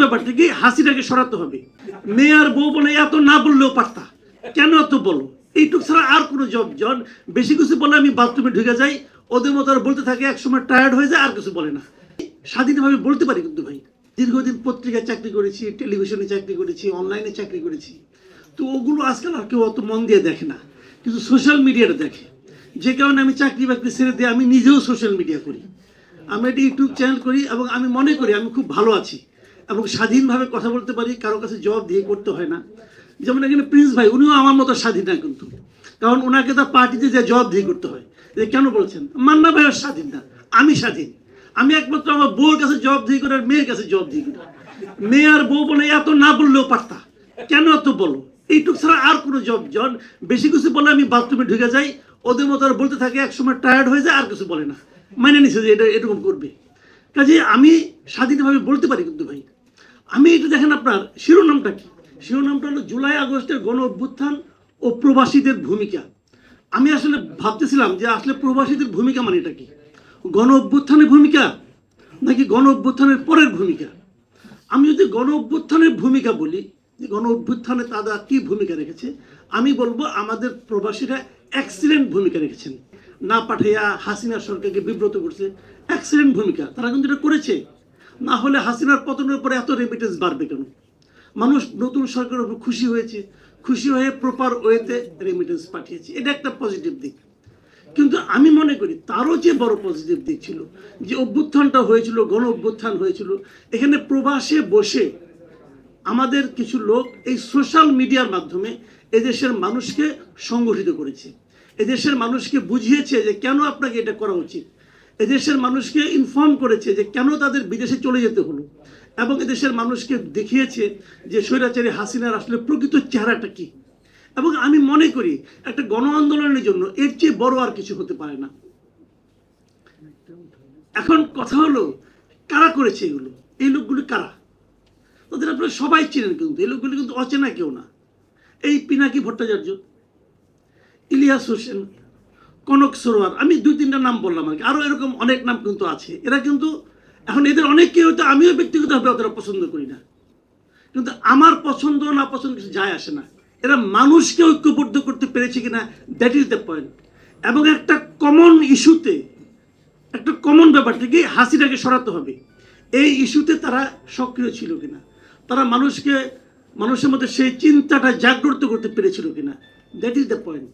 ব্যাপারটা কি হাসিটাকে সরাতে হবে। মেয়ার বউ বলে এত না বললেও পারতা, কেন এত বলো? এইটুক ছাড়া আর কোনো জব জন বেশি কিছু বলে আমি বাথরুমে ঢুকে যাই, ওদের মতো আর বলতে থাকে, একসময় টায়ার্ড হয়ে যায় আর কিছু বলে না। স্বাধীনভাবে বলতে পারি কিন্তু ভাই, দীর্ঘদিন পত্রিকায় চাকরি করেছি, টেলিভিশনে চাকরি করেছি, অনলাইনে চাকরি করেছি, তো ওগুলো আজকাল আর কেউ অত মন দিয়ে দেখে না, কিন্তু সোশ্যাল মিডিয়াটা দেখে। যে কারণে আমি চাকরি বাকরি ছেড়ে দিয়ে আমি নিজেও সোশ্যাল মিডিয়া করি, আমি একটা ইউটিউব চ্যানেল করি, এবং আমি মনে করি আমি খুব ভালো আছি এবং স্বাধীনভাবে কথা বলতে পারি, কারো কাছে জবাব দিয়ে করতে হয় না। যেমন এখানে প্রিন্স ভাই, উনিও আমার মতো স্বাধীন না কিন্তু, কারণ ওনাকে তার পার্টিতে যে জবাব দিয়ে করতে হয়। যে কেন বলছেন? মান্না ভাই স্বাধীন না, আমি স্বাধীন। আমি একমাত্র আমার বউর কাছে জবাব দিয়ে করি আর মেয়ের কাছে জবাব দিয়ে করি। মেয়ে আর বউ বলে এত না বললেও পারতা, কেন এত বলো? এইটুক ছাড়া আর কোনো জব জন বেশি কিছু বলে আমি বাথরুমে ঢুকে যাই, ওদের মতো আর বলতে থাকে, একসময় টায়ার্ড হয়ে যায় আর কিছু বলে না, মানে নিছে যে এটা এরকম করবে। কাজে আমি স্বাধীনভাবে বলতে পারি কিন্তু ভাই। আমি এটা দেখেন, আপনার শিরোনামটা কি? শিরোনামটা হলো জুলাই আগস্টের গণ অভ্যুত্থান ও প্রবাসীদের ভূমিকা। আমি আসলে ভাবতেছিলাম যে আসলে প্রবাসীদের ভূমিকা মানে এটা কি? গণ অভ্যুত্থানের ভূমিকা নাকি গণ অভ্যুত্থানের পরের ভূমিকা? আমি যদি গণ অভ্যুত্থানের ভূমিকা বলি, যে গণ অভ্যুত্থানে তারা কী ভূমিকা রেখেছে, আমি বলবো আমাদের প্রবাসীরা এক্সিলেন্ট ভূমিকা রেখেছেন। না পাঠাইয়া হাসিনা সরকারকে বিব্রত করছে, এক্সিলেন্ট ভূমিকা, তারা কিন্তু এটা করেছে। না হলে হাসিনার পতনের পরে এত রেমিটেন্স বাড়বে কেন? মানুষ নতুন সরকারের উপর খুশি হয়েছে, খুশি হয়ে প্রপার ওয়েতে রেমিটেন্স পাঠিয়েছে, এটা একটা পজিটিভ দিক। কিন্তু আমি মনে করি তারও যে বড় পজিটিভ দিক ছিল, যে অভ্যুত্থানটা হয়েছিল, গণ অভ্যুত্থান হয়েছিল, এখানে প্রবাসে বসে আমাদের কিছু লোক এই সোশ্যাল মিডিয়ার মাধ্যমে এদেশের মানুষকে সংগঠিত করেছে, এদেশের মানুষকে বুঝিয়েছে যে কেন আপনাকে এটা করা উচিত, এদেশের মানুষকে ইনফর্ম করেছে যে কেন তাদের বিদেশে চলে যেতে হলো, এবং এদেশের মানুষকে দেখিয়েছে যে স্বৈরাচারী হাসিনার আসলে প্রকৃত চেহারাটা কি। এবং আমি মনে করি একটা গণ আন্দোলনের জন্য এর চেয়ে বড় আর কিছু হতে পারে না। এখন কথা হলো কারা করেছে এগুলো, এই লোকগুলি কারা? তাদের আপনারা সবাই চিনেন, কিন্তু এই লোকগুলি কিন্তু অচেনা কেউ না। এই পিনাকি ভট্টাচার্য, ইলিয়াস হোসেন, কনক সরোয়ার, আমি 2-3টা নাম বললাম আর কি, আরও এরকম অনেক নাম কিন্তু আছে। এরা কিন্তু এখন এদের অনেককে হয়তো আমিও ব্যক্তিগতভাবে অতটা পছন্দ করি না, কিন্তু আমার পছন্দ না পছন্দ কিছু যায় আসে না। এরা মানুষকে ঐক্যবদ্ধ করতে পেরেছে কিনা, দ্যাট ইজ দ্য পয়েন্ট। এবং একটা কমন ইস্যুতে, একটা কমন ব্যাপার থেকে হাসিটাকে সরাতে হবে, এই ইস্যুতে তারা সক্রিয় ছিল কিনা, তারা মানুষের মধ্যে সেই চিন্তাটা জাগ্রত করতে পেরেছিল কিনা, দ্যাট ইজ দ্য পয়েন্ট।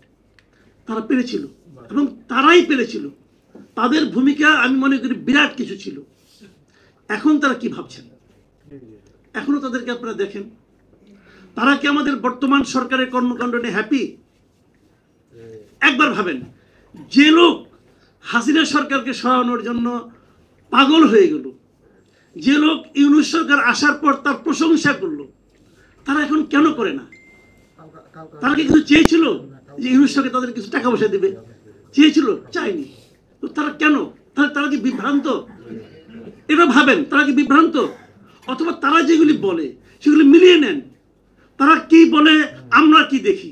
তারা পেরেছিল এবং তারাই পেরেছিল। তাদের ভূমিকা আমি মনে করি বিরাট কিছু ছিল। এখন তারা কি ভাবছেন? এখনো তাদেরকে আপনারা দেখেন, তারা কি আমাদের বর্তমান সরকারের কর্মকাণ্ড নিয়ে হ্যাপি? একবার ভাবেন, যে লোক হাসিনা সরকারকে সরানোর জন্য পাগল হয়ে গেল, যে লোক ইউনূস সরকার আসার পর তার প্রশংসা করলো, তারা এখন কেন করে না? তারা কি কিছু চেয়েছিল যে ইউনূস সরকার তাদের কিছু টাকা পয়সা দিবে? চেয়েছিল? চায়নি। তো তারা কেন? তারা কি বিভ্রান্ত? এটা ভাবেন, তারা কি বিভ্রান্ত? অথবা তারা যেগুলি বলে সেগুলি মিলিয়ে নেন। তারা কি বলে, আমরা কি দেখি,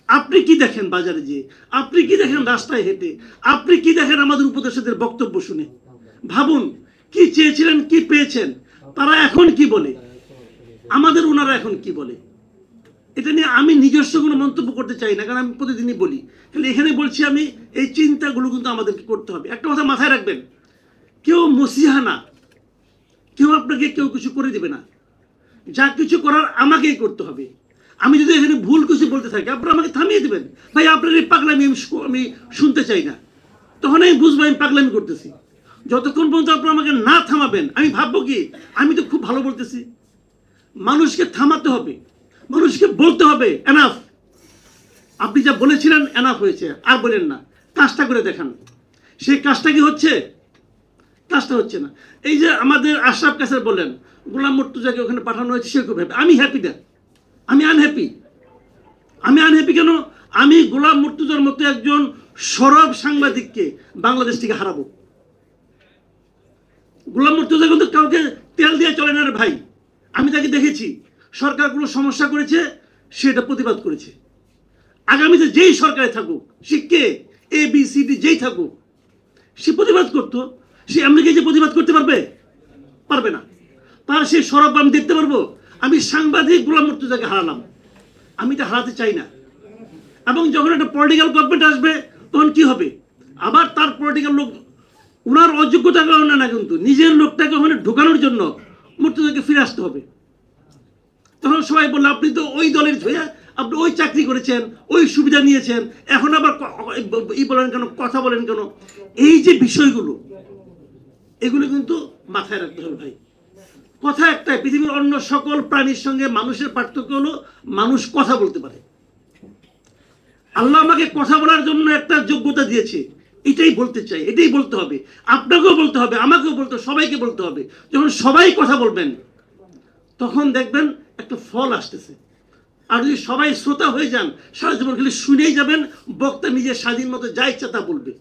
আপনি কি দেখেন বাজারে যেয়ে, আপনি কি দেখেন রাস্তায় হেঁটে, আপনি কি দেখেন আমাদের উপদেষ্টাদের বক্তব্য শুনে। ভাবুন কি চেয়েছিলেন, কি পেয়েছেন, তারা এখন কি বলে, আমাদের ওনারা এখন কি বলে। এটা নিয়ে আমি নিজস্ব কোনো মন্তব্য করতে চাই না, কারণ আমি প্রতিদিনই বলি, তাহলে এখানে বলছি আমি, এই চিন্তাগুলো কিন্তু আমাদেরকে করতে হবে। একটা কথা মাথায় রাখবেন, কেউ মসিহা না, কেউ আপনাকে কেউ কিছু করে দিবে না, যা কিছু করার আমাকেই করতে হবে। আমি যদি এখানে ভুল কিছু বলতে থাকি, আপনারা আমাকে থামিয়ে দেবেন, ভাই আপনার এই পাগলামি আমি শুনতে চাই না, তখন আমি বুঝবো আমি পাগলামি করতেছি। যতক্ষণ পর্যন্ত আপনারা আমাকে না থামাবেন, আমি ভাববো কি আমি তো খুব ভালো বলতেছি। মানুষকে থামাতে হবে, মানুষকে বলতে হবে এনাফ, আপনি যা বলেছিলেন এনাফ হয়েছে, আর বলেন না, কাজটা করে দেখান। সেই কাজটা কি হচ্ছে? কাজটা হচ্ছে না। এই যে আমাদের আশরাফ কাসের বললেন গোলাম মুর্তজাকে ওখানে পাঠানো হয়েছে, সে খুব হ্যাপি। আমি হ্যাপি না, আমি আনহ্যাপি। আমি আনহ্যাপি কেন? আমি গোলাম মুর্তজার মতো একজন সরব সাংবাদিককে বাংলাদেশ থেকে হারাবো। গোলাম মুর্তজা কিন্তু কাউকে তেল দিয়ে চলে না রে ভাই। আমি তাকে দেখেছি, সরকার কোনো সমস্যা করেছে সেটা প্রতিবাদ করেছে। আগামীতে যেই সরকারে থাকুক, সে কে, ABCD যেই থাকুক, সে প্রতিবাদ করতো। সে আমেরিকায় যে প্রতিবাদ করতে পারবে? পারবে না। তার সেই সরব আমি দেখতে পারবো? আমি সাংবাদিক গোলাম মুর্তজাকে হারালাম, আমি এটা হারাতে চাই না। এবং যখন একটা পলিটিক্যাল গভর্নমেন্ট আসবে তখন কি হবে? আবার তার পলিটিক্যাল লোক, ওনার অযোগ্যতার কারণে না, কিন্তু নিজের লোকটাকে ওখানে ঢোকানোর জন্য মুর্তজাকে ফিরে আসতে হবে। তখন সবাই বললো আপনি তো ওই দলের হয়ে, আপনি ওই চাকরি করেছেন, ওই সুবিধা নিয়েছেন, এখন আবার বলেন কেন, কথা বলেন কেন? এই যে বিষয়গুলো, এগুলো কিন্তু মাথায় রাখতে হবে ভাই। কথা একটাই, পৃথিবীর অন্য সকল প্রাণীর সঙ্গে মানুষের পার্থক্য হলো মানুষ কথা বলতে পারে। আল্লাহ আমাকে কথা বলার জন্য একটা যোগ্যতা দিয়েছে, এটাই বলতে চাই, এটাই বলতে হবে। আপনাকেও বলতে হবে, আমাকেও বলতে হবে, সবাইকে বলতে হবে। যখন সবাই কথা বলবেন তখন দেখবেন একটা ফল আসতেছে। আর যদি সবাই শ্রোতা হয়ে যান, সারা জীবন খালি শুনেই যাবেন, বক্তা নিজের স্বাধীন মতো যা ইচ্ছা তা বলবে।